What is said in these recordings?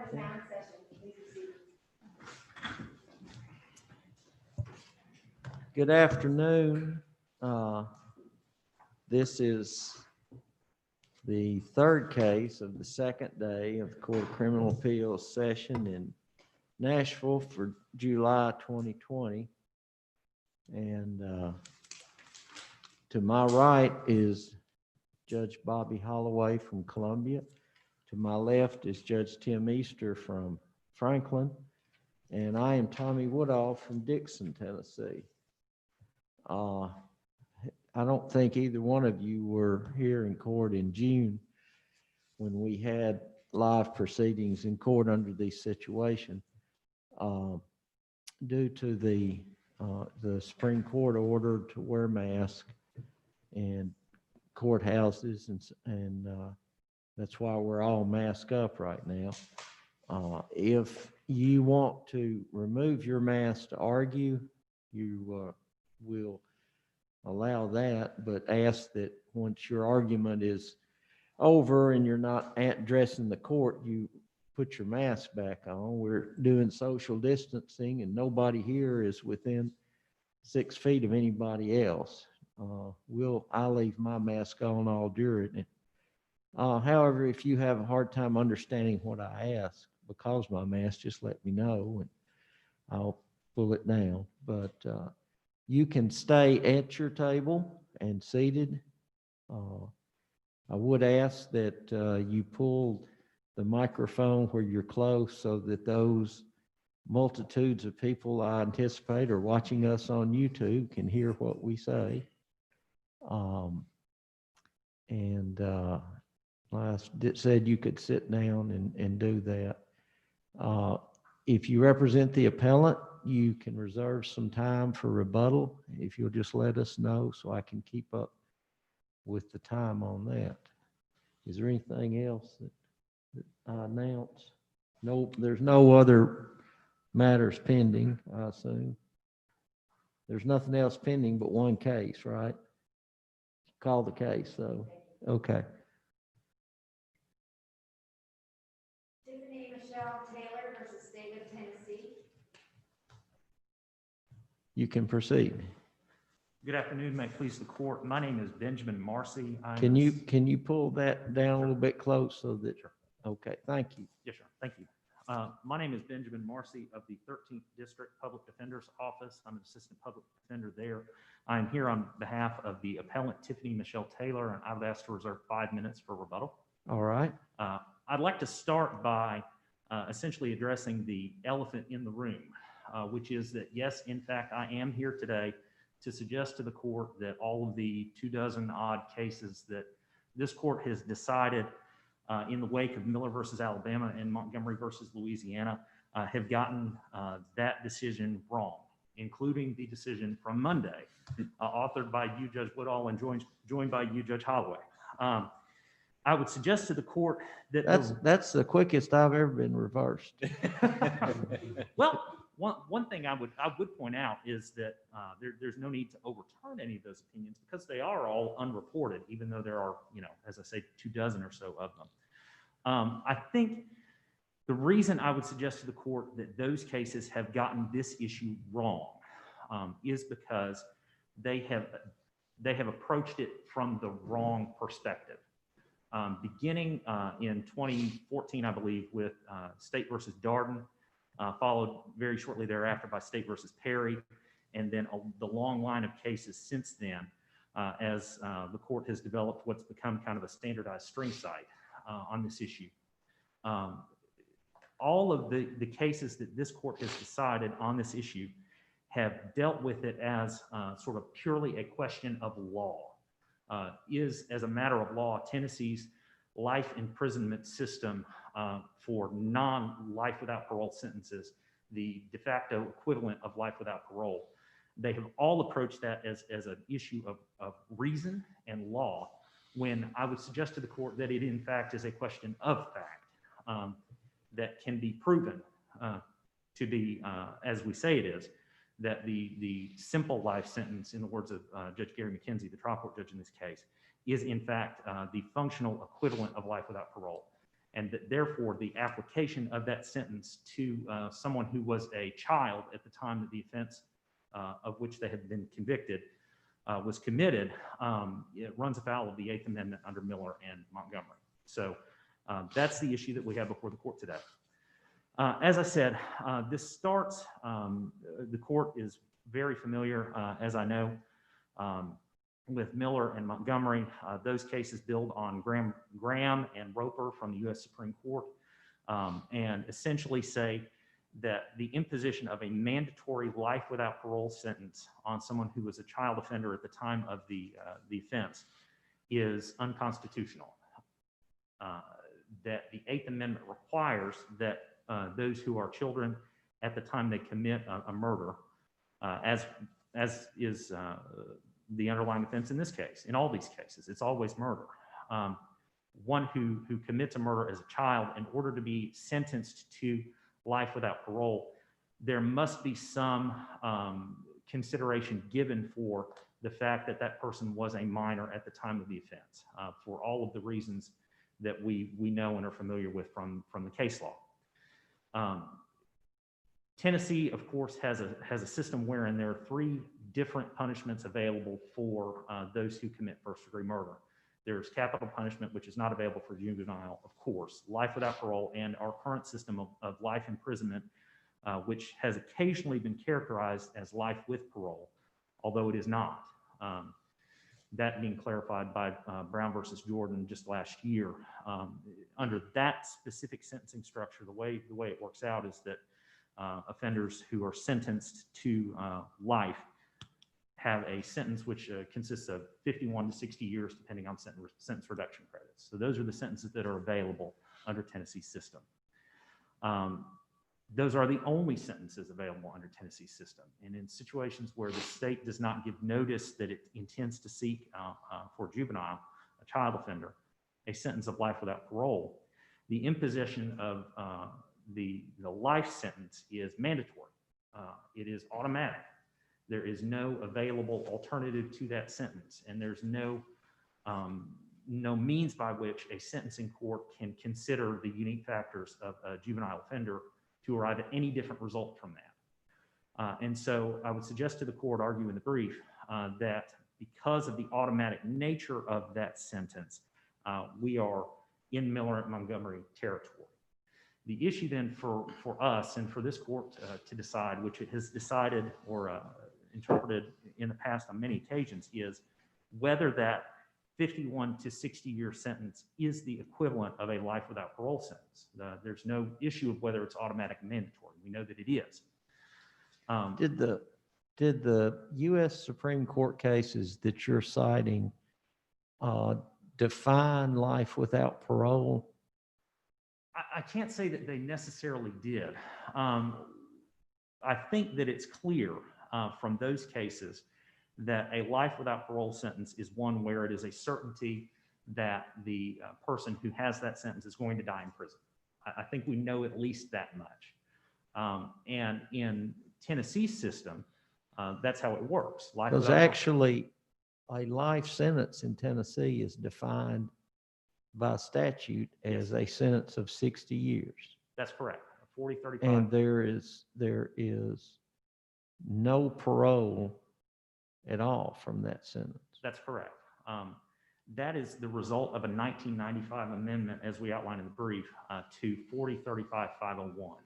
is now in session. Please proceed. Good afternoon. This is the third case of the second day of the Court of Criminal Appeals session in Nashville for July 2020. And to my right is Judge Bobby Holloway from Columbia. To my left is Judge Tim Easter from Franklin. And I am Tommy Woodall from Dixon, Tennessee. I don't think either one of you were here in court in June when we had live proceedings in court under this situation. Due to the Supreme Court order to wear masks in courthouses, and that's why we're all masked up right now. If you want to remove your mask to argue, you will allow that, but ask that once your argument is over and you're not addressing the court, you put your mask back on. We're doing social distancing and nobody here is within 6 feet of anybody else. I leave my mask on all during it. However, if you have a hard time understanding what I ask because of my mask, just let me know and I'll pull it down. But you can stay at your table and seated. I would ask that you pull the microphone where you're close so that those multitudes of people I anticipate are watching us on YouTube can hear what we say. I said you could sit down and do that. If you represent the appellant, you can reserve some time for rebuttal. If you'll just let us know so I can keep up with the time on that. Is there anything else that I announce? No, there's no other matters pending, I assume. There's nothing else pending but one case, right? Call the case, so, okay. Tiffany Michelle Taylor versus State of Tennessee. You can proceed. Good afternoon, may it please the court. My name is Benjamin Marcy. Can you pull that down a little bit close so that, Sure. Okay, thank you. Yes, sir. Thank you. My name is Benjamin Marcy of the 13th District Public Defender's Office. I'm an assistant public defender there. I'm here on behalf of the appellant Tiffany Michelle Taylor, and I would ask to reserve 5 minutes for rebuttal. All right. I'd like to start by essentially addressing the elephant in the room, which is that, yes, in fact, I am here today to suggest to the court that all of the 24 odd cases that this court has decided in the wake of Miller versus Alabama and Montgomery versus Louisiana have gotten that decision wrong, including the decision from Monday, authored by you, Judge Woodall, and joined by you, Judge Holloway. I would suggest to the court that that's the quickest I've ever been reversed. Well, one thing I would point out is that there's no need to overturn any of those opinions because they are all unreported, even though there are, as I say, 24 or so of them. I think the reason I would suggest to the court that those cases have gotten this issue wrong is because they have approached it from the wrong perspective. Beginning in 2014, I believe, with State versus Darden, followed very shortly thereafter by State versus Perry, and then the long line of cases since then as the court has developed what's become kind of a standardized string site on this issue. All of the cases that this court has decided on this issue have dealt with it as sort of purely a question of law. Is, as a matter of law, Tennessee's life imprisonment system for non-life without parole sentences the de facto equivalent of life without parole? They have all approached that as an issue of reason and law, when I would suggest to the court that it in fact is a question of fact that can be proven to be, as we say it is, that the simple life sentence, in the words of Judge Gary McKenzie, the trial court judge in this case, is in fact the functional equivalent of life without parole. and that therefore the application of that sentence to someone who was a child at the time that the offense of which they had been convicted was committed, it runs afoul of the Eighth Amendment under Miller and Montgomery. So that's the issue that we have before the court today. As I said, this starts, the court is very familiar, as I know, with Miller and Montgomery. Those cases build on Graham and Roper from the U.S. Supreme Court, and essentially say that the imposition of a mandatory life without parole sentence on someone who was a child offender at the time of the offense is unconstitutional. That the Eighth Amendment requires that those who are children at the time they commit a murder, as is the underlying offense in this case, in all these cases, it's always murder. One who commits a murder as a child, in order to be sentenced to life without parole, there must be some consideration given for the fact that that person was a minor at the time of the offense, for all of the reasons that we know and are familiar with from the case law. Tennessee, of course, has a system wherein there are 3 different punishments available for those who commit first-degree murder. There's capital punishment, which is not available for juvenile, of course, life without parole, and our current system of life imprisonment, which has occasionally been characterized as life with parole, although it is not. That being clarified by Brown versus Jordan just last year. Under that specific sentencing structure, the way it works out is that offenders who are sentenced to life have a sentence which consists of 51 to 60 years, depending on sentence reduction credits. So those are the sentences that are available under Tennessee's system. Those are the only sentences available under Tennessee's system. And in situations where the state does not give notice that it intends to seek for juvenile, a child offender, a sentence of life without parole, the imposition of the life sentence is mandatory. It is automatic. There is no available alternative to that sentence, and there's no means by which a sentencing court can consider the unique factors of a juvenile offender to arrive at any different result from that. And so I would suggest to the court, argue in the brief, that because of the automatic nature of that sentence, we are in Miller and Montgomery territory. The issue then for us and for this court to decide, which it has decided or interpreted in the past on many occasions, is whether that 51 to 60 year sentence is the equivalent of a life without parole sentence. There's no issue of whether it's automatic and mandatory. We know that it is. Did the U.S. Supreme Court cases that you're citing define life without parole? I can't say that they necessarily did. I think that it's clear from those cases that a life without parole sentence is one where it is a certainty that the person who has that sentence is going to die in prison. I think we know at least that much. And in Tennessee's system, that's how it works. Because actually, a life sentence in Tennessee is defined by statute as a sentence of 60 years. That's correct. 40, 35. And there is no parole at all from that sentence. That's correct. That is the result of a 1995 amendment, as we outlined in the brief, to 4035-501.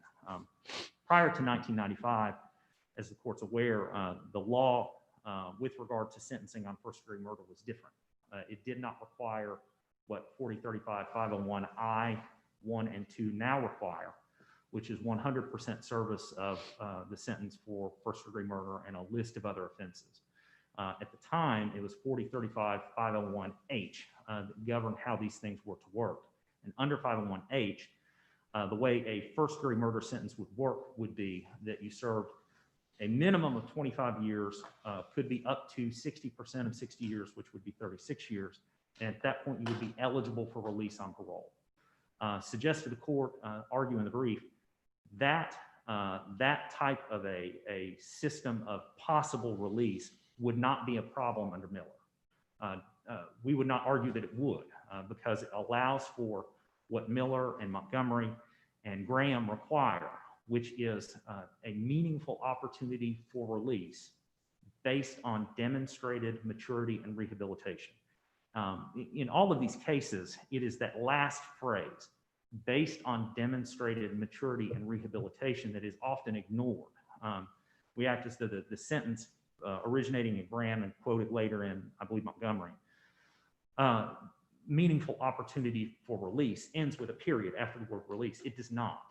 Prior to 1995, as the court's aware, the law with regard to sentencing on first-degree murder was different. It did not require what 4035-501I, 1 and 2 now require, which is 100% service of the sentence for first-degree murder and a list of other offenses. At the time, it was 4035-501H that governed how these things were to work. And under 501H, the way a first-degree murder sentence would work would be that you served a minimum of 25 years, could be up to 60% of 60 years, which would be 36 years. And at that point, you would be eligible for release on parole. Suggest to the court, argue in the brief, that type of a system of possible release would not be a problem under Miller. We would not argue that it would, because it allows for what Miller and Montgomery and Graham require, which is a meaningful opportunity for release based on demonstrated maturity and rehabilitation. In all of these cases, it is that last phrase, based on demonstrated maturity and rehabilitation, that is often ignored. We act as though the sentence originating in Graham and quoted later in, I believe, Montgomery, meaningful opportunity for release ends with a period after the word release. It does not.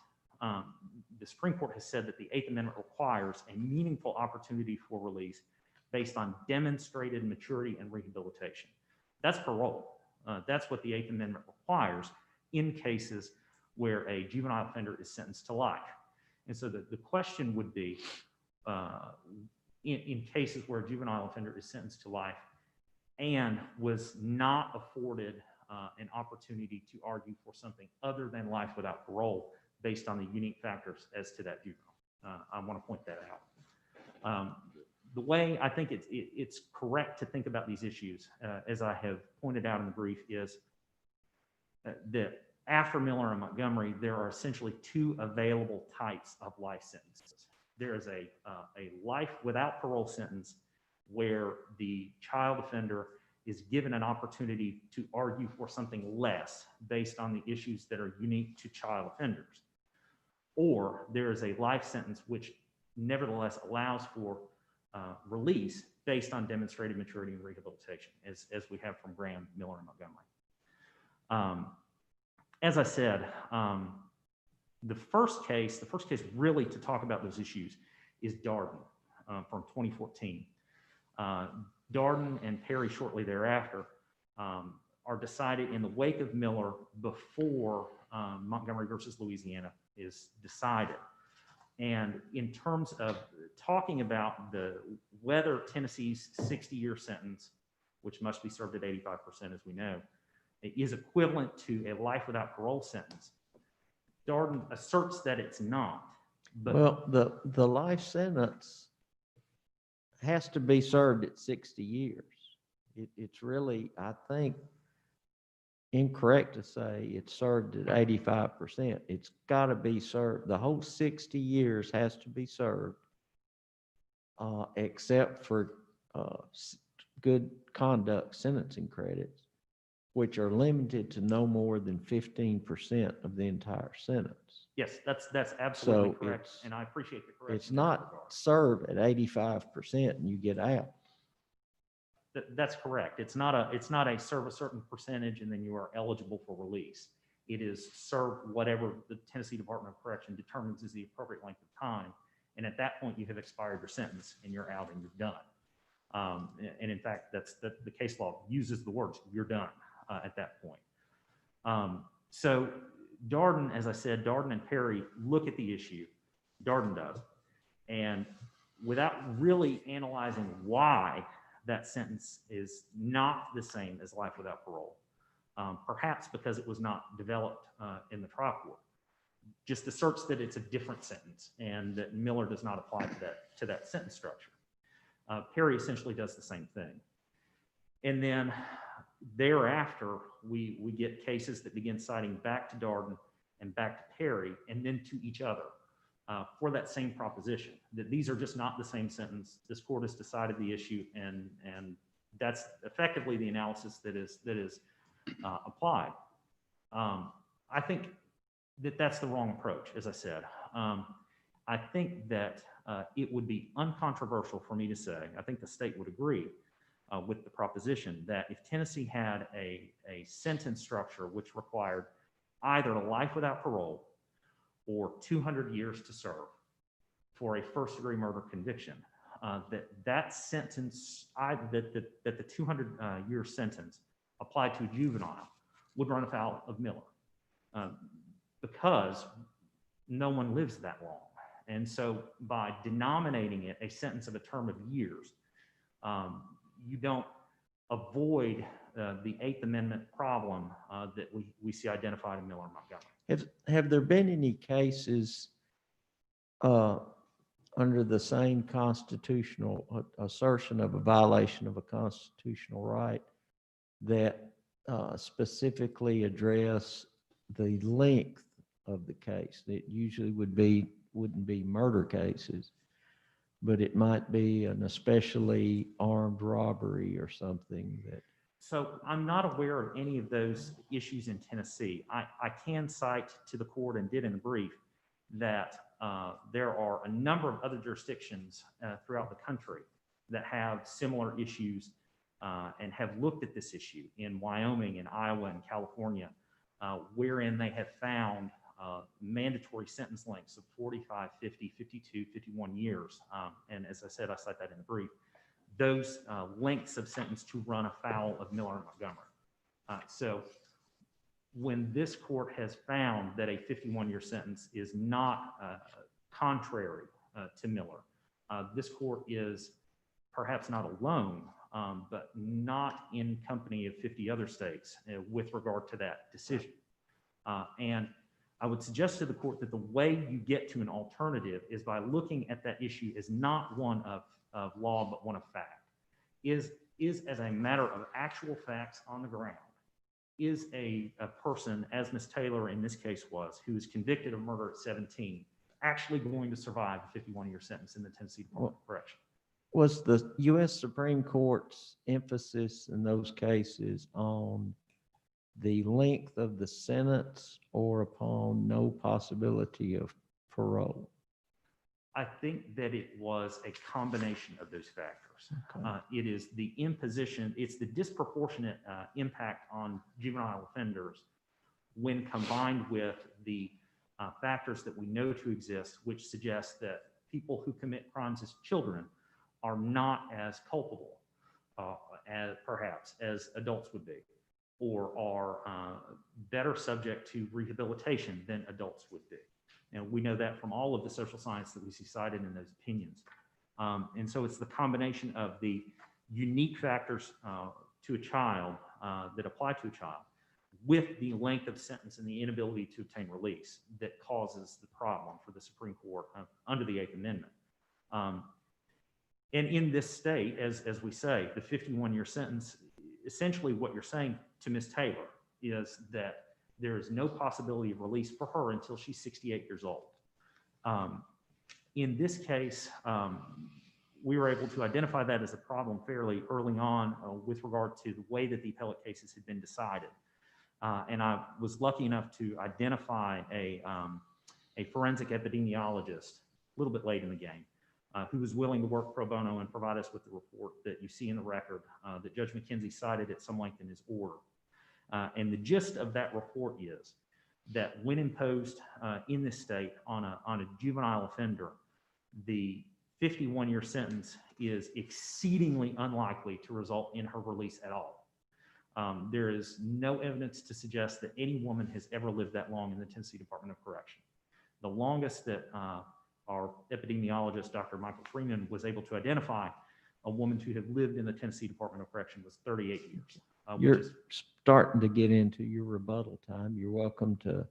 The Supreme Court has said that the Eighth Amendment requires a meaningful opportunity for release based on demonstrated maturity and rehabilitation. That's parole. That's what the Eighth Amendment requires in cases where a juvenile offender is sentenced to life. And so the question would be, in cases where a juvenile offender is sentenced to life and was not afforded an opportunity to argue for something other than life without parole based on the unique factors as to that juvenile. I want to point that out. The way I think it's correct to think about these issues, as I have pointed out in the brief, is that after Miller and Montgomery, there are essentially two available types of life sentences. There is a life without parole sentence where the child offender is given an opportunity to argue for something less based on the issues that are unique to child offenders. Or there is a life sentence which nevertheless allows for release based on demonstrated maturity and rehabilitation, as we have from Graham, Miller, and Montgomery. As I said, the first case really to talk about those issues is Darden from 2014. Darden and Perry shortly thereafter are decided in the wake of Miller before Montgomery versus Louisiana is decided. And in terms of talking about whether Tennessee's 60-year sentence, which must be served at 85%, as we know, is equivalent to a life without parole sentence, Darden asserts that it's not. But well, the life sentence has to be served at 60 years. It's really, I think, incorrect to say it's served at 85%. It's got to be served. The whole 60 years has to be served, except for good conduct sentencing credits, which are limited to no more than 15% of the entire sentence. yes, that's absolutely So correct, it's- and I appreciate the correction. It's in that not regard. served at 85% and you get out. That's correct. It's not a serve a certain percentage and then you are eligible for release. It is serve whatever the Tennessee Department of Correction determines is the appropriate length of time. And at that point, you have expired your sentence and you're out and you're done. And in fact, that's the case law uses the words, you're done at that point. So Darden, as I said, Darden and Perry look at the issue. Darden does. And without really analyzing why that sentence is not the same as life without parole, perhaps because it was not developed in the trial court, just asserts that it's a different sentence and that Miller does not apply to that sentence structure. Perry essentially does the same thing. And then thereafter, we get cases that begin citing back to Darden and back to Perry and then to each other for that same proposition, that these are just not the same sentence. This court has decided the issue, and that's effectively the analysis that is applied. I think that that's the wrong approach, as I said. I think that it would be uncontroversial for me to say, I think the state would agree with the proposition that if Tennessee had a sentence structure which required either life without parole or 200 years to serve for a first-degree murder conviction, that sentence, that the 200-year sentence applied to a juvenile would run afoul of Miller because no one lives that long. And so by denominating it a sentence of a term of years, you don't avoid the Eighth Amendment problem that we see identified in Miller and Montgomery. Have there been any cases under the same constitutional assertion of a violation of a constitutional right that specifically address the length of the case. It usually wouldn't be murder cases, but it might be an especially armed robbery or something that, So I'm not aware of any of those issues in Tennessee. I can cite to the court and did in the brief that there are a number of other jurisdictions throughout the country that have similar issues and have looked at this issue in Wyoming and Iowa and California, wherein they have found mandatory sentence lengths of 45, 50, 52, 51 years. And as I said, I cite that in the brief. Those lengths of sentence to run afoul of Miller and Montgomery. So when this court has found that a 51-year sentence is not contrary to Miller, this court is perhaps not alone, but not in company of 50 other states with regard to that decision. And I would suggest to the court that the way you get to an alternative is by looking at that issue as not one of law, but one of fact. Is as a matter of actual facts on the ground, is a person, as Ms. Taylor in this case was, who was convicted of murder at 17, actually going to survive a 51-year sentence in the Tennessee Department of Correction? was the U.S. Supreme Court's emphasis in those cases on the length of the sentence or upon no possibility of parole? I think that it was a combination of those factors. Okay. It is the imposition, it's the disproportionate impact on juvenile offenders when combined with the factors that we know to exist, which suggest that people who commit crimes as children are not as culpable as perhaps as adults would be, or are better subject to rehabilitation than adults would be. And we know that from all of the social science that we see cited in those opinions. And so it's the combination of the unique factors to a child that apply to a child with the length of sentence and the inability to obtain release that causes the problem for the Supreme Court under the Eighth Amendment. And in this state, as we say, the 51-year sentence, essentially what you're saying to Ms. Taylor is that there is no possibility of release for her until she's 68 years old. In this case, we were able to identify that as a problem fairly early on with regard to the way that the appellate cases had been decided. And I was lucky enough to identify a forensic epidemiologist a little bit late in the game who was willing to work pro bono and provide us with the report that you see in the record that Judge McKenzie cited at some length in his order. And the gist of that report is that when imposed in this state on a juvenile offender, the 51-year sentence is exceedingly unlikely to result in her release at all. There is no evidence to suggest that any woman has ever lived that long in the Tennessee Department of Correction. The longest that our epidemiologist, Dr. Michael Freeman, was able to identify a woman who had lived in the Tennessee Department of Correction was 38 years. You're starting to get into your rebuttal time. You're welcome to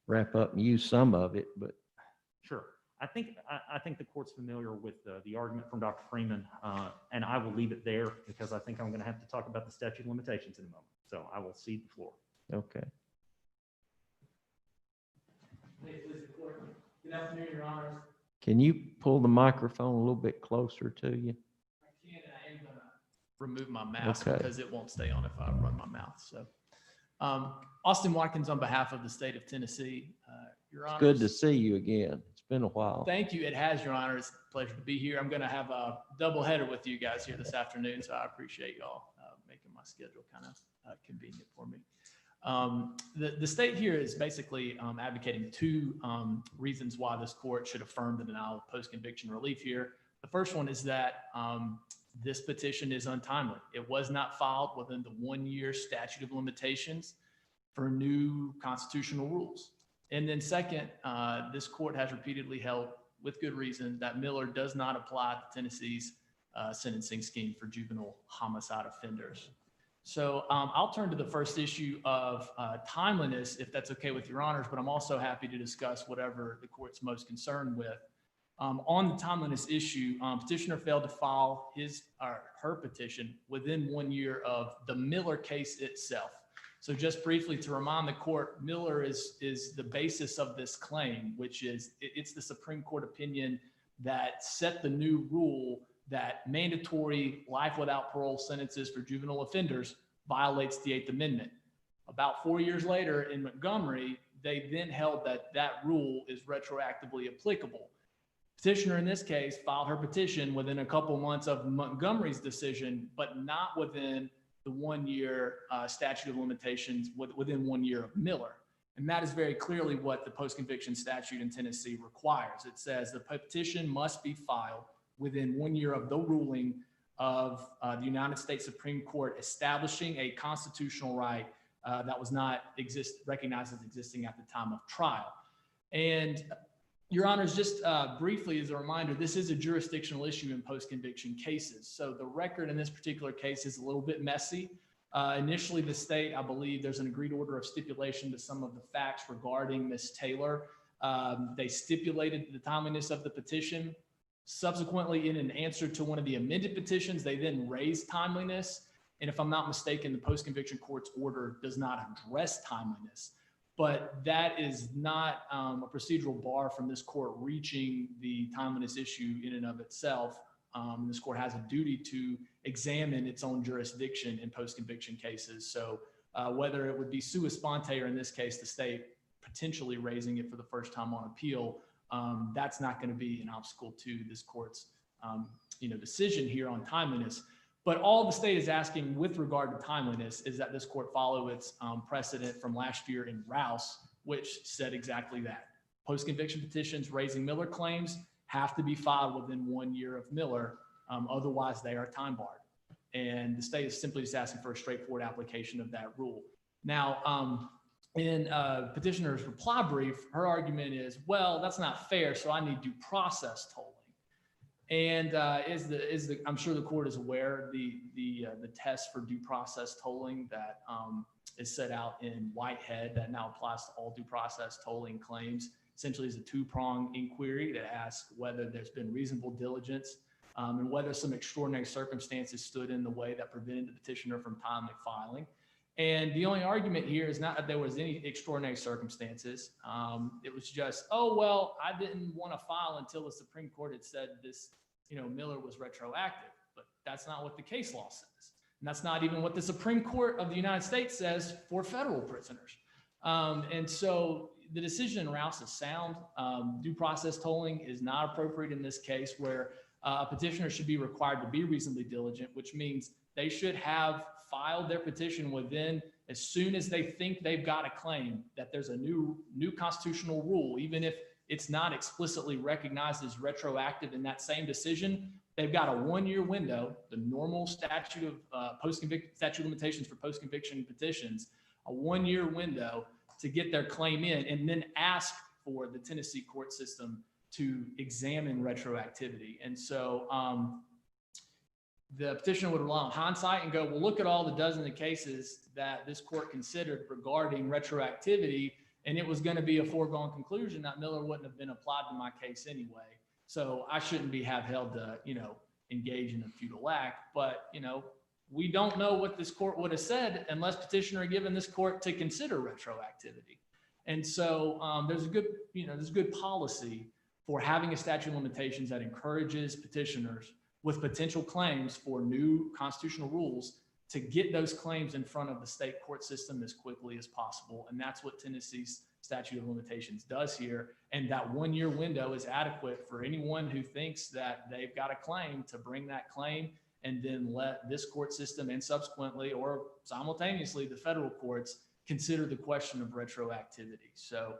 wrap up and use some of it, but. Sure. I think the court's familiar with the argument from Dr. Freeman, and I will leave it there because I think I'm going to have to talk about the statute of limitations in a moment. So I will cede the floor. Okay. Good afternoon, Your Honors. Can you pull the microphone a little bit closer to you? I can, and I am going to remove my mask Okay. because it won't stay on if I run my mouth. So, Austin Watkins on behalf of the state of Tennessee. Your Honors. Good to see you again. It's been a while. Thank you. It has, Your Honor. It's a pleasure to be here. I'm going to have a double header with you guys here this afternoon, so I appreciate y'all making my schedule kind of convenient for me. The state here is basically advocating two reasons why this court should affirm the denial of post-conviction relief here. The first one is that this petition is untimely. It was not filed within the 1-year statute of limitations for new constitutional rules. And then second, this court has repeatedly held, with good reason, that Miller does not apply to Tennessee's sentencing scheme for juvenile homicide offenders. So I'll turn to the first issue of timeliness, if that's okay with Your Honors, but I'm also happy to discuss whatever the court's most concerned with. On the timeliness issue, petitioner failed to file his or her petition within 1 year of the Miller case itself. So just briefly to remind the court, Miller is the basis of this claim, which is it's the Supreme Court opinion that set the new rule that mandatory life without parole sentences for juvenile offenders violates the Eighth Amendment. About 4 years later in Montgomery, they then held that that rule is retroactively applicable. Petitioner in this case filed her petition within a couple months of Montgomery's decision, but not within the 1 year statute of limitations within 1 year of Miller. And that is very clearly what the post-conviction statute in Tennessee requires. It says the petition must be filed within 1 year of the ruling of the United States Supreme Court establishing a constitutional right that was not recognized as existing at the time of trial. And Your Honors, just briefly as a reminder, this is a jurisdictional issue in post-conviction cases. So the record in this particular case is a little bit messy. Initially, the state, I believe there's an agreed order of stipulation to some of the facts regarding Ms. Taylor. They stipulated the timeliness of the petition. Subsequently, in an answer to one of the amended petitions, they then raised timeliness. And if I'm not mistaken, the post-conviction court's order does not address timeliness. But that is not a procedural bar from this court reaching the timeliness issue in and of itself. This court has a duty to examine its own jurisdiction in post-conviction cases. So whether it would be sua sponte or in this case, the state potentially raising it for the first time on appeal, that's not going to be an obstacle to this court's decision here on timeliness. But all the state is asking with regard to timeliness is that this court follow its precedent from last year in Rouse, which said exactly that. Post-conviction petitions raising Miller claims have to be filed within 1 year of Miller. Otherwise, they are time barred. And the state is simply just asking for a straightforward application of that rule. Now, in petitioner's reply brief, her argument is, well, that's not fair, so I need due process tolling. And I'm sure the court is aware the test for due process tolling that is set out in Whitehead that now applies to all due process tolling claims. Essentially is a two-pronged inquiry that asks whether there's been reasonable diligence and whether some extraordinary circumstances stood in the way that prevented the petitioner from timely filing. And the only argument here is not that there was any extraordinary circumstances. It was just, oh, well, I didn't want to file until the Supreme Court had said this, Miller was retroactive. But that's not what the case law says. And that's not even what the Supreme Court of the United States says for federal prisoners. And so the decision in Rouse is sound. Due process tolling is not appropriate in this case where a petitioner should be required to be reasonably diligent, which means they should have filed their petition within as soon as they think they've got a claim that there's a new constitutional rule, even if it's not explicitly recognized as retroactive in that same decision. They've got a 1 year window, the normal statute of statute of limitations for post-conviction petitions, a 1 year window to get their claim in and then ask for the Tennessee court system to examine retroactivity. And so the petitioner would rely on hindsight and go, well, look at all the dozen of cases that this court considered regarding retroactivity, and it was going to be a foregone conclusion that Miller wouldn't have been applied to my case anyway. So I shouldn't be held to, engage in a futile act. But, we don't know what this court would have said unless petitioner had given this court to consider retroactivity. And so there's a good policy for having a statute of limitations that encourages petitioners with potential claims for new constitutional rules to get those claims in front of the state court system as quickly as possible. And that's what Tennessee's statute of limitations does here. And that 1 year window is adequate for anyone who thinks that they've got a claim to bring that claim and then let this court system and subsequently or simultaneously the federal courts consider the question of retroactivity. So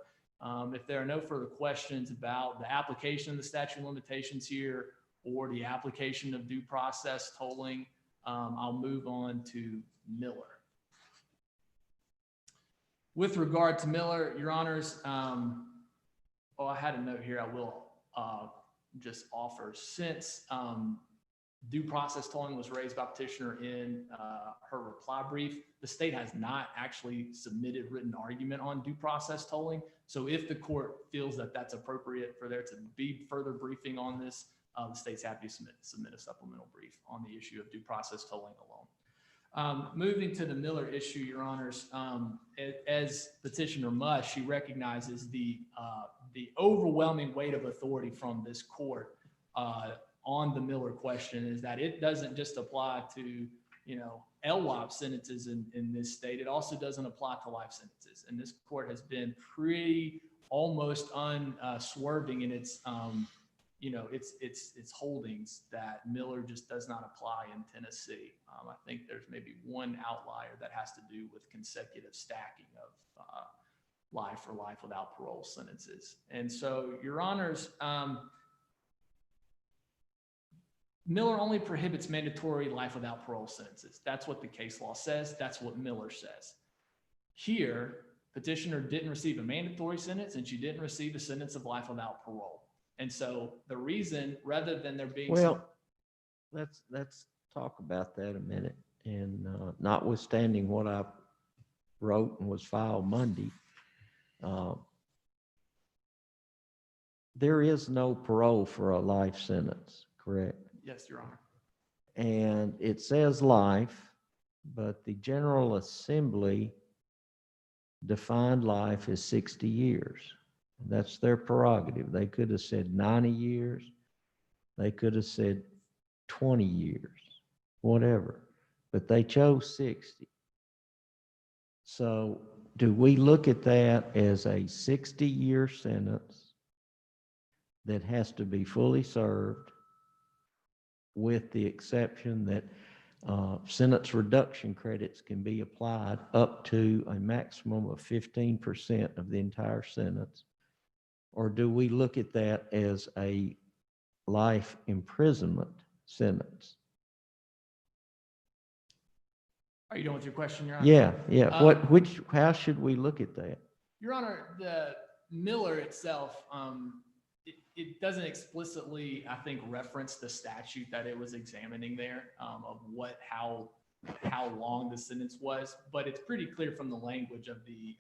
if there are no further questions about the application of the statute of limitations here or the application of due process tolling, I'll move on to Miller. With regard to Miller, Your Honors, I had a note here I will just offer. Since due process tolling was raised by petitioner in her reply brief, the state has not actually submitted written argument on due process tolling. So if the court feels that that's appropriate for there to be further briefing on this, the state's happy to submit a supplemental brief on the issue of due process tolling Moving to the Miller issue, Your Honors, as petitioner must, she recognizes the overwhelming weight of authority from this court on the Miller question is that it doesn't just apply to, LWOP sentences in this state. It also doesn't apply to life sentences. And this court has been pretty almost unswerving in its its holdings that Miller just does not apply in Tennessee. I think there's maybe one outlier that has to do with consecutive stacking of life or life without parole sentences. And so, Your Honors, Miller only prohibits mandatory life without parole sentences. That's what the case law says. That's what Miller says. Here, petitioner didn't receive a mandatory sentence and she didn't receive a sentence of life without parole. And so the reason, rather than there being let's talk about that a minute. And notwithstanding what I wrote and was filed Monday, there is no parole for a life sentence, correct? Yes, Your Honor. And it says life, but the General Assembly defined life as 60 years. That's their prerogative. They could have said 90 years. They could have said 20 years, whatever, but they chose 60. So do we look at that as a 60-year sentence that has to be fully served, with the exception that sentence reduction credits can be applied up to a maximum of 15% of the entire sentence? Or do we look at that as a life imprisonment sentence? Are you done with your question, Your Honor? Yeah. How should we look at that? Your Honor, the Miller itself, it doesn't explicitly, I think, reference the statute that it was examining there of how long the sentence was, but it's pretty clear from the language of the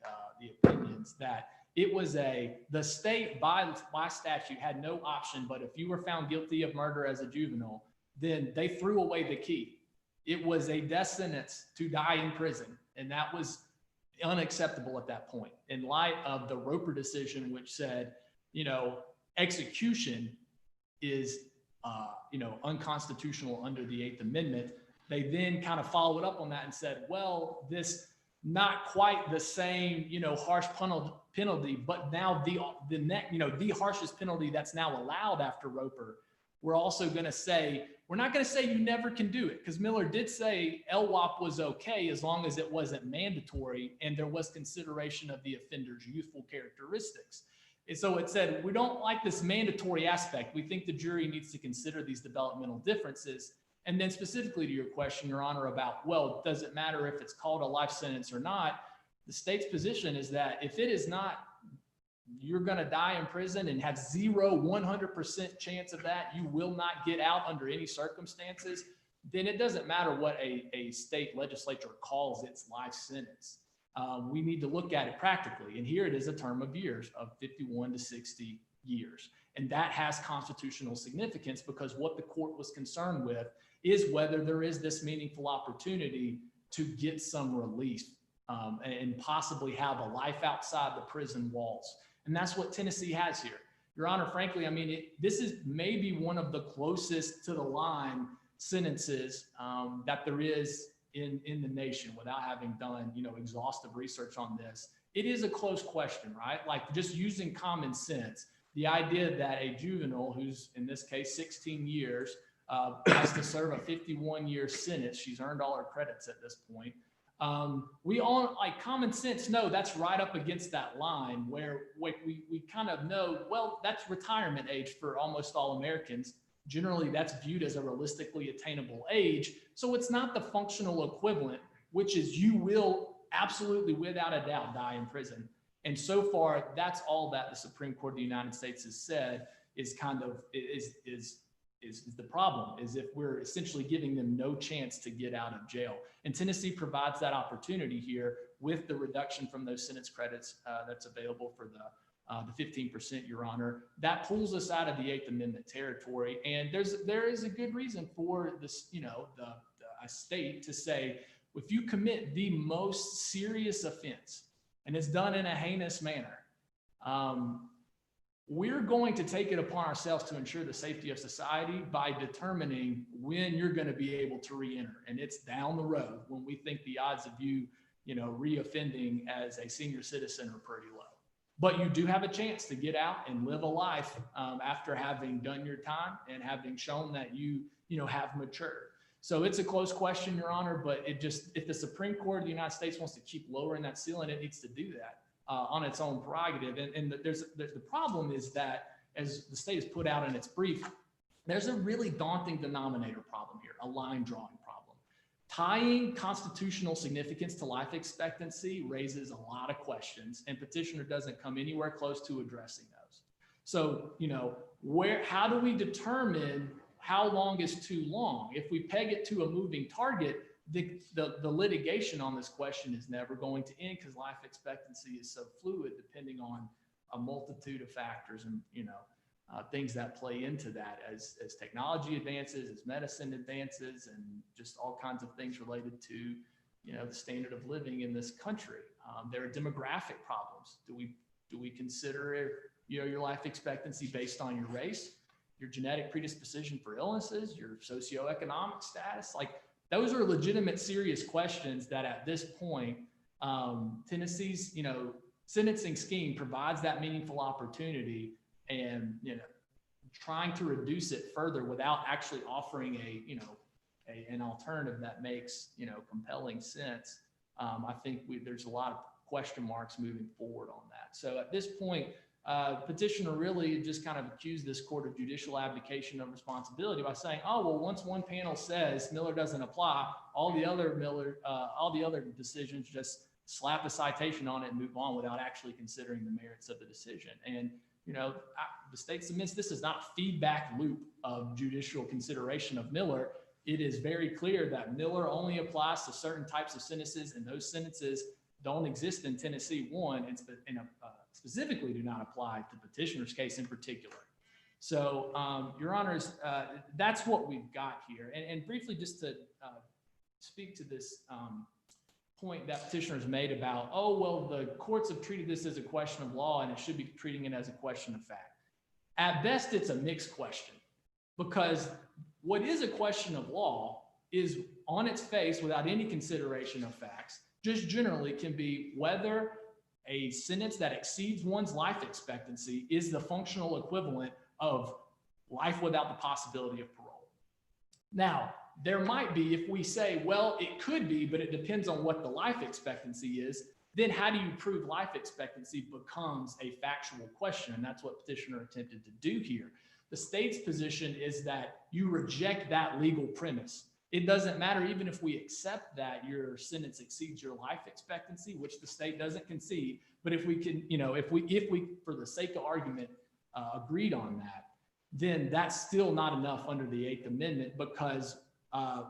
opinions that it was the state by statute had no option, but if you were found guilty of murder as a juvenile, then they threw away the key. It was a death sentence to die in prison, and that was unacceptable at that point. In light of the Roper decision, which said, execution is, unconstitutional under the 8th Amendment, they then kind of followed up on that and said, well, this not quite the same, harsh penalty, but now the harshest penalty that's now allowed after Roper, we're also going to say, we're not going to say you never can do it, because Miller did say LWOP was okay as long as it wasn't mandatory and there was consideration of the offender's youthful characteristics. And so it said, we don't like this mandatory aspect. We think the jury needs to consider these developmental differences. And then specifically to your question, Your Honor, about, well, does it matter if it's called a life sentence or not? The state's position is that if it is not, you're going to die in prison and have 100% chance of that, you will not get out under any circumstances, then it doesn't matter what a state legislature calls its life sentence. We need to look at it practically. And here it is a term of years of 51 to 60 years. And that has constitutional significance because what the court was concerned with is whether there is this meaningful opportunity to get some relief and possibly have a life outside the prison walls. And that's what Tennessee has here. Your Honor, frankly, this is maybe one of the closest to the line sentences that there is in the nation without having done, exhaustive research on this. It is a close question, right? Like just using common sense, the idea that a juvenile who's in this case 16 years has to serve a 51-year sentence. She's earned all her credits at this point. We all, like common sense, know that's right up against that line where we kind of know, well, that's retirement age for almost all Americans. Generally, that's viewed as a realistically attainable age. So it's not the functional equivalent, which is you will absolutely, without a doubt, die in prison. And so far, that's all that the Supreme Court of the United States has said is kind of is the problem, is if we're essentially giving them no chance to get out of jail. And Tennessee provides that opportunity here with the reduction from those sentence credits that's available for the 15%, Your Honor. That pulls us out of the 8th Amendment territory. And there is a good reason for this, a state to say, if you commit the most serious offense and it's done in a heinous manner, we're going to take it upon ourselves to ensure the safety of society by determining when you're going to be able to re-enter. And it's down the road when we think the odds of you, re-offending as a senior citizen are pretty low. But you do have a chance to get out and live a life after having done your time and having shown that you have matured. So it's a close question, Your Honor, but if the Supreme Court of the United States wants to keep lowering that ceiling, it needs to do that on its own prerogative. And the problem is that, as the state has put out in its brief, there's a really daunting denominator problem here, a line drawing problem. Tying constitutional significance to life expectancy raises a lot of questions, and petitioner doesn't come anywhere close to addressing those. So, how do we determine how long is too long? If we peg it to a moving target, the litigation on this question is never going to end because life expectancy is so fluid depending on a multitude of factors and, things that play into that as technology advances, as medicine advances, and just all kinds of things related to, the standard of living in this country. There are demographic problems. Do we consider, your life expectancy based on your race, your genetic predisposition for illnesses, your socioeconomic status? Like, those are legitimate, serious questions that at this point, Tennessee's, sentencing scheme provides that meaningful opportunity, and, trying to reduce it further without actually offering an alternative that makes, compelling sense. I think there's a lot of question marks moving forward on that. So at this point, petitioner really just kind of accused this court of judicial abdication of responsibility by saying, oh, well, once one panel says Miller doesn't apply, all the other decisions just slap a citation on it and move on without actually considering the merits of the decision. And, the state submits this is not a feedback loop of judicial consideration of Miller. It is very clear that Miller only applies to certain types of sentences, and those sentences don't exist in Tennessee 1 and specifically do not apply to petitioner's case in particular. So, Your Honors, that's what we've got here. And briefly, just to speak to this point that petitioners made about, oh, well, the courts have treated this as a question of law and it should be treating it as a question of fact. At best, it's a mixed question, because what is a question of law is on its face, without any consideration of facts, just generally can be whether a sentence that exceeds one's life expectancy is the functional equivalent of life without the possibility of parole. Now, there might be, if we say, well, it could be, but it depends on what the life expectancy is, then how do you prove life expectancy becomes a factual question? And that's what petitioner attempted to do here. The state's position is that you reject that legal premise. It doesn't matter even if we accept that your sentence exceeds your life expectancy, which the state doesn't concede. But if we can, if we, for the sake of argument, agreed on that, then that's still not enough under the 8th Amendment, because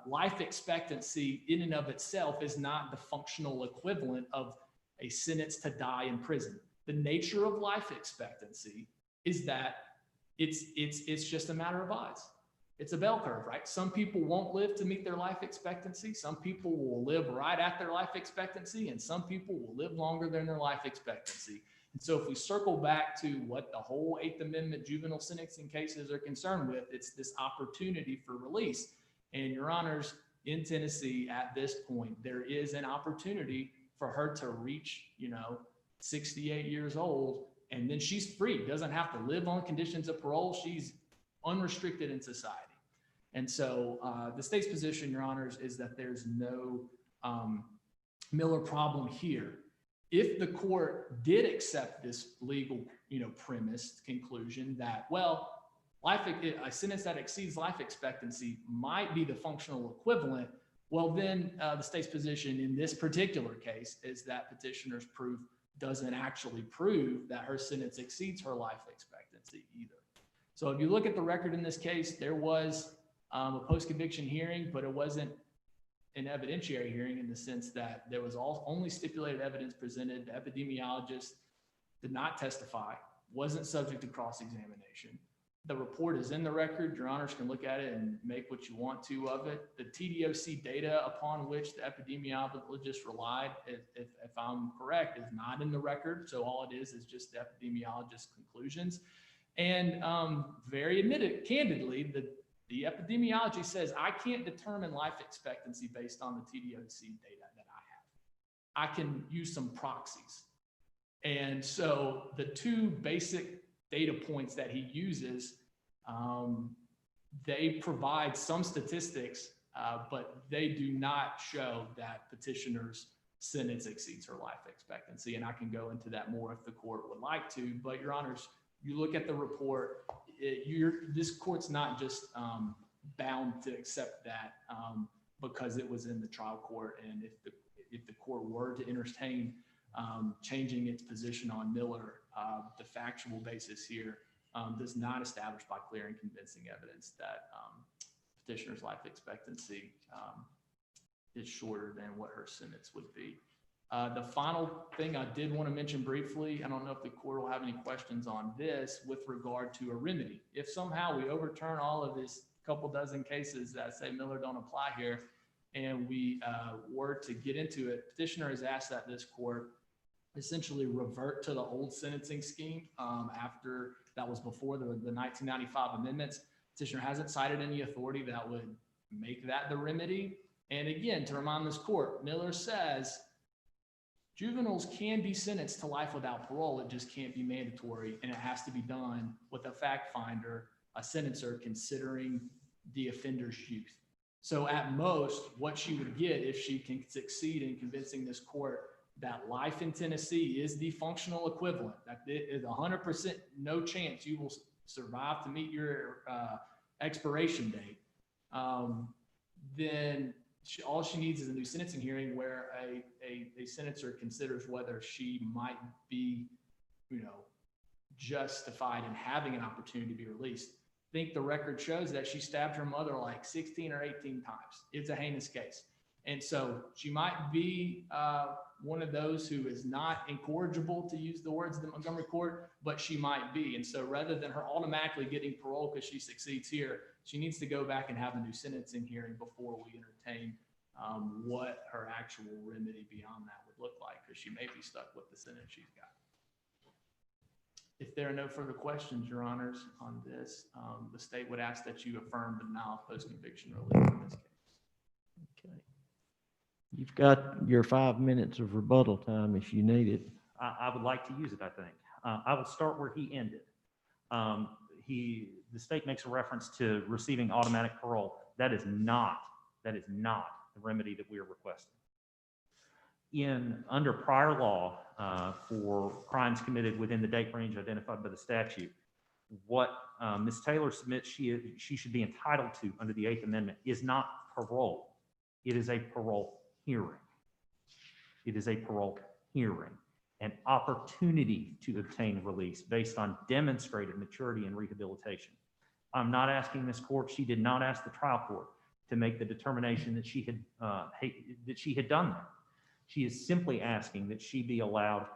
life expectancy in and of itself is not the functional equivalent of a sentence to die in prison. The nature of life expectancy is that it's just a matter of odds. It's a bell curve, right? Some people won't live to meet their life expectancy. Some people will live right at their life expectancy, and some people will live longer than their life expectancy. And so if we circle back to what the whole 8th Amendment juvenile sentencing cases are concerned with, it's this opportunity for release. And Your Honors, in Tennessee at this point, there is an opportunity for her to reach, 68 years old, and then she's free, doesn't have to live on conditions of parole. She's unrestricted in society. And so the state's position, Your Honors, is that there's no Miller problem here. If the court did accept this legal, premise conclusion that, well, a sentence that exceeds life expectancy might be the functional equivalent, well, then the state's position in this particular case is that petitioner's proof doesn't actually prove that her sentence exceeds her life expectancy either. So if you look at the record in this case, there was a post-conviction hearing, but it wasn't an evidentiary hearing in the sense that there was only stipulated evidence presented. The epidemiologist did not testify, wasn't subject to cross-examination. The report is in the record. Your honors can look at it and make what you want to of it. The TDOC data upon which the epidemiologist relied, if I'm correct, is not in the record. So all it is just the epidemiologist's conclusions. And very candidly, the epidemiology says, I can't determine life expectancy based on the TDOC data that I have. I can use some proxies. And so the two basic data points that he uses, they provide some statistics, but they do not show that petitioner's sentence exceeds her life expectancy. And I can go into that more if the court would like to, but your honors, you look at the report, this court's not just bound to accept that because it was in the trial court. And if the court were to entertain changing its position on Miller, the factual basis here does not establish by clear and convincing evidence that petitioner's life expectancy is shorter than what her sentence would be. The final thing I did want to mention briefly, I don't know if the court will have any questions on this with regard to a remedy. If somehow we overturn all of this couple dozen cases that say Miller don't apply here, and we were to get into it, petitioner has asked that this court essentially revert to the old sentencing scheme after that was before the 1995 amendments. Petitioner hasn't cited any authority that would make that the remedy. And again, to remind this court, Miller says juveniles can be sentenced to life without parole. It just can't be mandatory, and it has to be done with a fact finder, a sentencer, considering the offender's youth. So at most, what she would get if she can succeed in convincing this court that life in Tennessee is the functional equivalent, that it is 100% no chance you will survive to meet your expiration date, then all she needs is a new sentencing hearing where a senator considers whether she might be, justified in having an opportunity to be released. I think the record shows that she stabbed her mother like 16 or 18 times. It's a heinous case. And so she might be one of those who is not incorrigible, to use the words of the Montgomery court, but she might be. And so rather than her automatically getting parole because she succeeds here, she needs to go back and have a new sentencing hearing before we entertain what her actual remedy beyond that would look like, because she may be stuck with the sentence she's got. If there are no further questions, your honors, on this, the state would ask that you affirm the denial of post-conviction relief in this case. Okay. You've got your 5 minutes of rebuttal time if you need it. I would like to use it, I think. I will start where he ended. The state makes a reference to receiving automatic parole. That is not the remedy that we are requesting. Under prior law, for crimes committed within the date range identified by the statute, what Ms. Taylor submits she should be entitled to under the 8th Amendment is not parole. It is a parole hearing. It is a parole hearing, an opportunity to obtain release based on demonstrated maturity and rehabilitation. I'm not asking this court, she did not ask the trial court to make the determination that she had done that. She is simply asking that she be allowed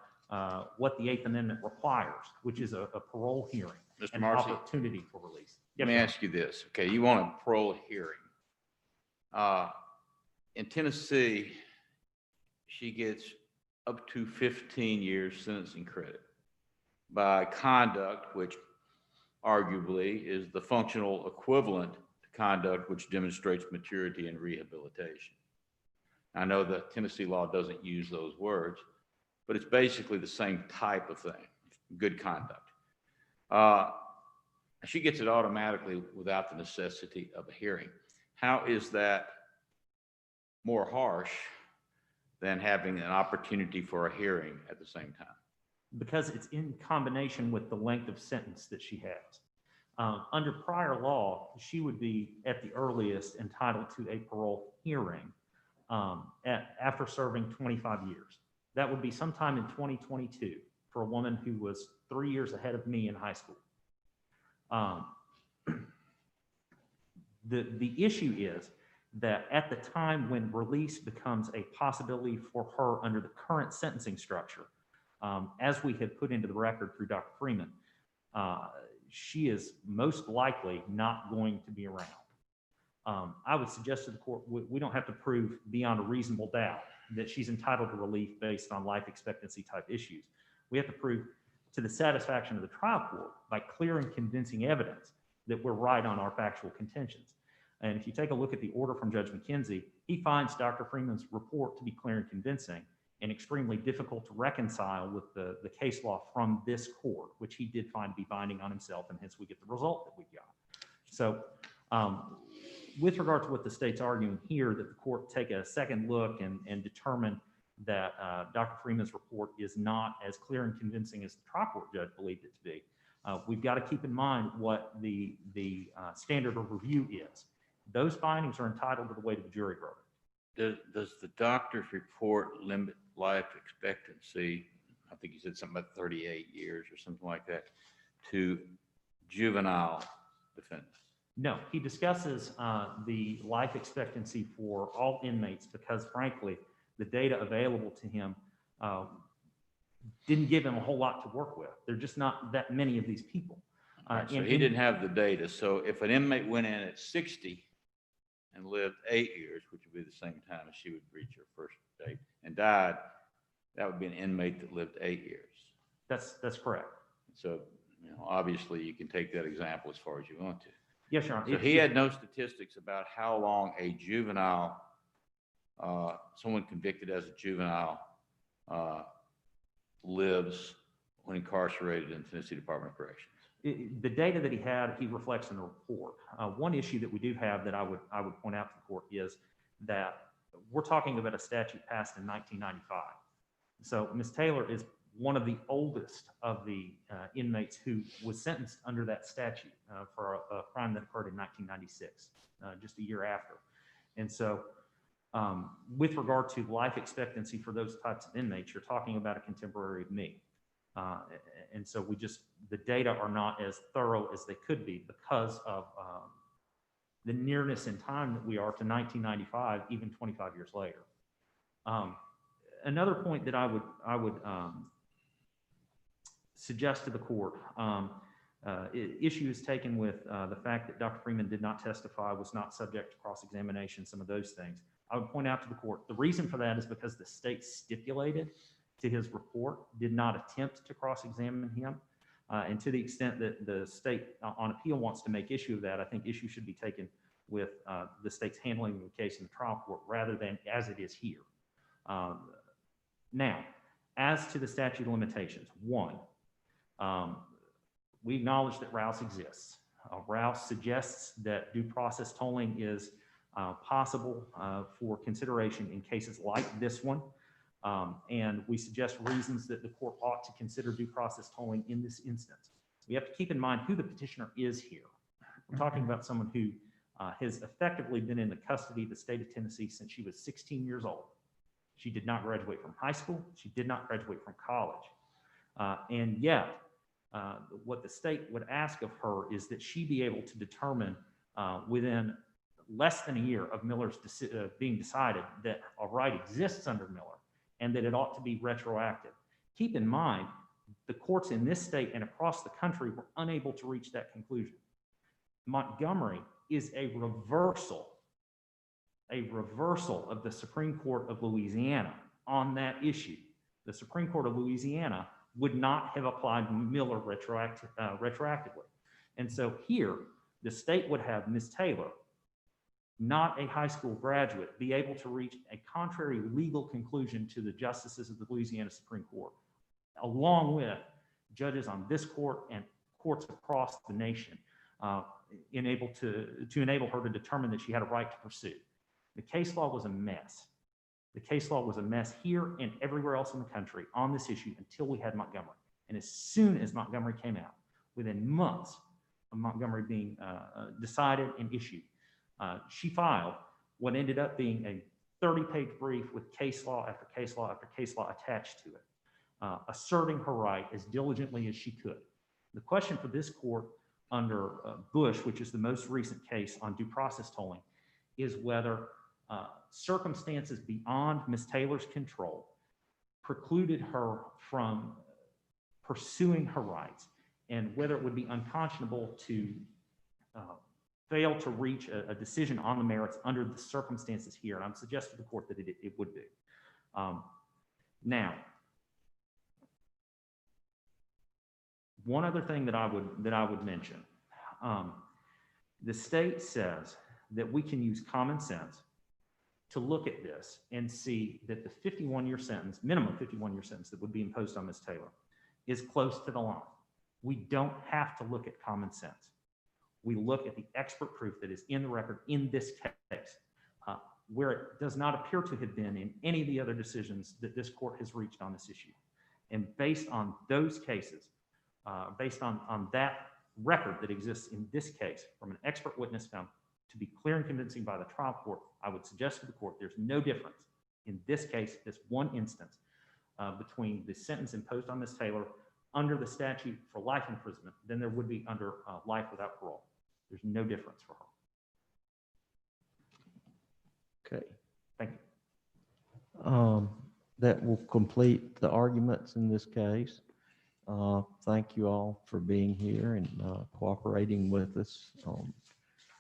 what the 8th Amendment requires, which is a parole hearing, Mr. an Marcy, opportunity for release. let me ask you this. Okay, you want a parole hearing. In Tennessee, she gets up to 15 years sentencing credit by conduct, which arguably is the functional equivalent to conduct which demonstrates maturity and rehabilitation. I know that Tennessee law doesn't use those words, but it's basically the same type of thing, good conduct. She gets it automatically without the necessity of a hearing. How is that more harsh than having an opportunity for a hearing at the same time? Because it's in combination with the length of sentence that she has. Under prior law, she would be at the earliest entitled to a parole hearing after serving 25 years. That would be sometime in 2022 for a woman who was 3 years ahead of me in high school. The issue is that at the time when release becomes a possibility for her under the current sentencing structure, as we had put into the record through Dr. Freeman, she is most likely not going to be around. I would suggest to the court, we don't have to prove beyond a reasonable doubt that she's entitled to relief based on life expectancy type issues. We have to prove to the satisfaction of the trial court by clear and convincing evidence that we're right on our factual contentions. And if you take a look at the order from Judge McKenzie, he finds Dr. Freeman's report to be clear and convincing and extremely difficult to reconcile with the case law from this court, which he did find to be binding on himself, and hence we get the result that we got. So with regard to what the state's arguing here, that the court take a second look and determine that Dr. Freeman's report is not as clear and convincing as the trial court judge believed it to be, we've got to keep in mind what the standard of review is. Those findings are entitled to the weight of the jury verdict. Does the doctor's report limit life expectancy, I think you said something about 38 years or something like that, to juvenile defendants? No, he discusses the life expectancy for all inmates because, frankly, the data available to him didn't give him a whole lot to work with. There are just not that many of these people. So he didn't have the data. So if an inmate went in at 60 and lived 8 years, which would be the same time as she would reach her first date, and died, that would be an inmate that lived 8 years. That's correct. So, obviously you can take that example as far as you want to. Yes, Your Honor. So he had no statistics about how long a juvenile, someone convicted as a juvenile, lives when incarcerated in Tennessee Department of Corrections. The data that he had, he reflects in the report. One issue that we do have that I would point out to the court is that we're talking about a statute passed in 1995. So Ms. Taylor is one of the oldest of the inmates who was sentenced under that statute for a crime that occurred in 1996, just a year after. And so with regard to life expectancy for those types of inmates, you're talking about a contemporary of me. And so the data are not as thorough as they could be because of the nearness in time that we are to 1995, even 25 years later. Another point that I would suggest to the court, issue is taken with the fact that Dr. Freeman did not testify, was not subject to cross-examination, some of those things. I would point out to the court, the reason for that is because the state stipulated to his report, did not attempt to cross-examine him. And to the extent that the state on appeal wants to make issue of that, I think issue should be taken with the state's handling of the case in the trial court rather than as it is here. Now, as to the statute of limitations, one, we acknowledge that Rouse exists. Rouse suggests that due process tolling is possible for consideration in cases like this one. And we suggest reasons that the court ought to consider due process tolling in this instance. We have to keep in mind who the petitioner is here. We're talking about someone who has effectively been in the custody of the state of Tennessee since she was 16 years old. She did not graduate from high school. She did not graduate from college. And yet, what the state would ask of her is that she be able to determine within less than a year of Miller's being decided that a right exists under Miller and that it ought to be retroactive. Keep in mind, the courts in this state and across the country were unable to reach that conclusion. Montgomery is a reversal of the Supreme Court of Louisiana on that issue. The Supreme Court of Louisiana would not have applied Miller retroactively. And so here, the state would have Ms. Taylor, not a high school graduate, be able to reach a contrary legal conclusion to the justices of the Louisiana Supreme Court, along with judges on this court and courts across the nation, to enable her to determine that she had a right to pursue. The case law was a mess. The case law was a mess here and everywhere else in the country on this issue until we had Montgomery. And as soon as Montgomery came out, within months of Montgomery being decided and issued, she filed what ended up being a 30-page brief with case law after case law after case law attached to it, asserting her right as diligently as she could. The question for this court under Bush, which is the most recent case on due process tolling, is whether circumstances beyond Ms. Taylor's control precluded her from pursuing her rights. and whether it would be unconscionable to fail to reach a decision on the merits under the circumstances here. And I'm suggesting to the court that it would be. Now, one other thing that I would mention, the state says that we can use common sense to look at this and see that the 51-year sentence, minimum 51-year sentence that would be imposed on Ms. Taylor is close to the line. We don't have to look at common sense. We look at the expert proof that is in the record in this case, where it does not appear to have been in any of the other decisions that this court has reached on this issue. And based on those cases, based on that record that exists in this case from an expert witness found to be clear and convincing by the trial court, I would suggest to the court there's no difference in this case, this one instance, between the sentence imposed on Ms. Taylor under the statute for life imprisonment than there would be under life without parole. There's no difference for her. Okay. Thank you. That will complete the arguments in this case. Thank you all for being here and cooperating with us,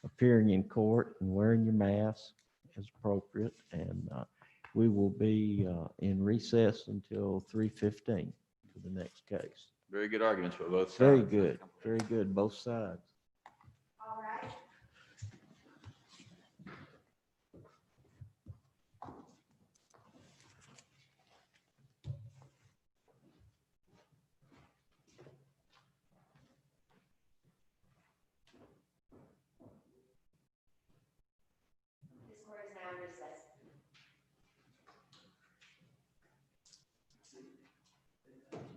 appearing in court and wearing your mask as appropriate. And we will be in recess until 3:15 for the next case. Very good arguments for both sides. Very good, both sides.